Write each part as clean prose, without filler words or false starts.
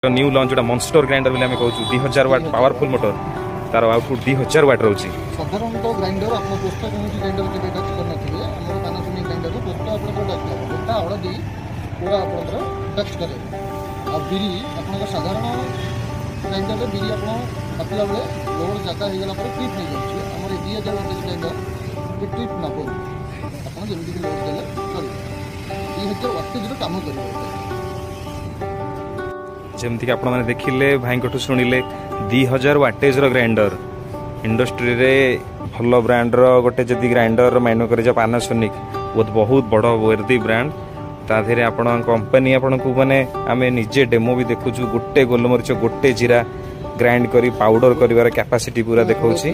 New launch जोटा monster grinder बोले आम कहूँ 2000 वाट पावरफुल मोटर तार आउटपुट 2000 वाट रोचे। साधारणतः ग्राइंडर आप पोस्टा कौन ग्राइंडर के टच करना आम पानासोनिक ग्राइंडर पोस्टा आप टच कर गोटा हलदी पूरा आप टच करे आ बिरी आप साधारण ग्राइंडर बिरी आप काटला बेले लोड जगह हो गला ट्रिप नहीं जाऊँगी आम 2000 वाट ग्राइंडर ये ट्रिप न करूँ आप जमीक लोड देले कर 2000 वाटेज काम कर जमती आप देखिले भाई शुणिले 2000 वाटेज ग्राइंडर इंडस्ट्री रे भल ब्रांड गोटे जदि ग्राइंडर माइन कर पानासोनिक बहुत बड़ वर्दी ब्रांड ताधे आपण कंपनी आपण को माने आम निजे डेमो भी देखुचु गोटे गोलमरीच गोटे जीरा ग्राइंड करी पाउडर करिवार कैपेसिटी पूरा देखौछि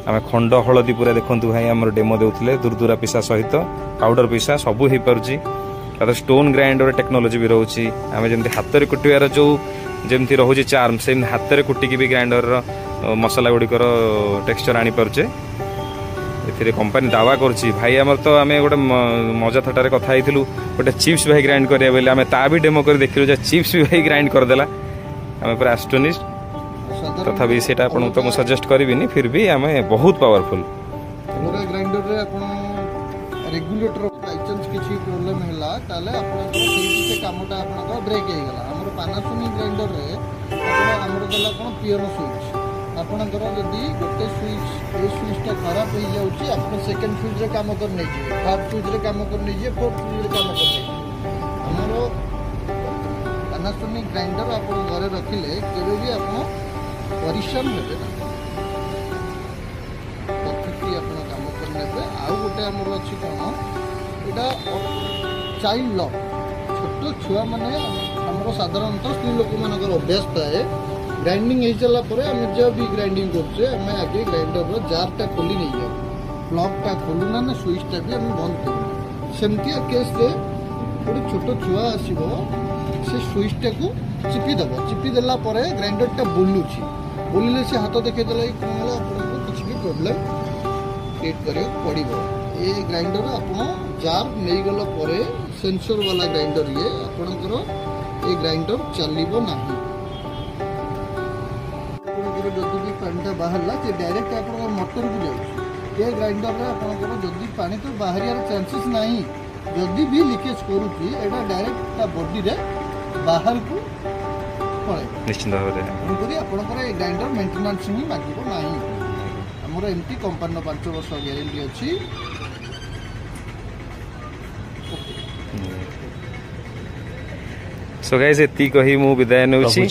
आम खंड हलदी पूरा देखंतु भाई हमर डेमो देउथिले दूरदूरा पिसा सहित पाउडर पिसा सब हो पारुछि स्टोन ग्राइंडर टेक्नोलोजी भी रोचे आम जमी हाथ में कुटार जो जमी रोचे चार्म से हाथ में कुटिकी भी ग्राइंडर मसला गुड़िकर टेक्सचर आनी पारे ए कंपनी दावा करुच्ची भाई आमर तो आम गोटे मजा थटारे कथा गोटे चिप्स भाई ग्राइंड करें बोले आम ता भी डेमो कर देखिलु चिप्स भी भाई ग्राइंड करदेला आम पूरा एस्टोनिश्ड तथापि से तो मुझे सजेस्ट करी फिर भी आम बहुत powerful grinder regulator by chance किसी प्रोब्लेम है ताले से कामटा आप ब्रेक हो गला आमर पानासोनिक ग्राइंडर रे आमर देला कौन पियोन स्विच आपणकर जदि गोटे स्विच ए स्विचटा खराब हो जाऊँगी आप सेकेंड स्विच रे काम कर नहीं जाए थर्ड स्विच रे काम कर नहीं जाए फोर्थ स्विच रे काम कर नहीं आमर पानासोनिक ग्राइंडर आप घरे रखिले केवे भी आप परिश्रम हेबे ना परफेक्टली आप काम कर नेबे आउ गोटे आमर अच्छी कौन यहाँ चाइल्ड लॉक छोट छुआ मैंने आमर साधारणतः स्त्री लोक मान अभ्यास थाए ग्राइंडिंग हो सारापर आम जब भी ग्राइंडिंग करें आम आगे ग्राइंडर जारटा खोली नहीं जाओ प्लगटा खोलुना ना स्विचटा भी आम बंद करूना सेमती केस गोटे छोट छुआ आसो से स्विचटा को चिपीदेव चिपीदेला ग्राइंडरटा बुलूची बुलिले से हाथ देखदेला कौन है आपको किसी भी प्रोब्लेम क्रिएट करा पड़ो ये ग्राइंडर आप जार नहीं गला परे सेंसर वाला ग्राइंडर ये आपणकर ये ग्राइंडर चलो ना जदि भी पानी बाहर डायरेक्ट आप मोटर को जाऊँ ये ग्राइंडर आपणकर जदि पानी तो बाहर चांसेस नहीं जदि भी लिकेज करुच्ची एटा डायरेक्ट बॉडी रे बाहर को पड़े निश्चित भाव आपणकर ये ग्राइंडर मेंटेनेंस ही मागिब ना आमर एमती कंपनी 5 वर्ष ग्यारंटी अच्छी। सो गाइस एती कही मु विदाय नउछि।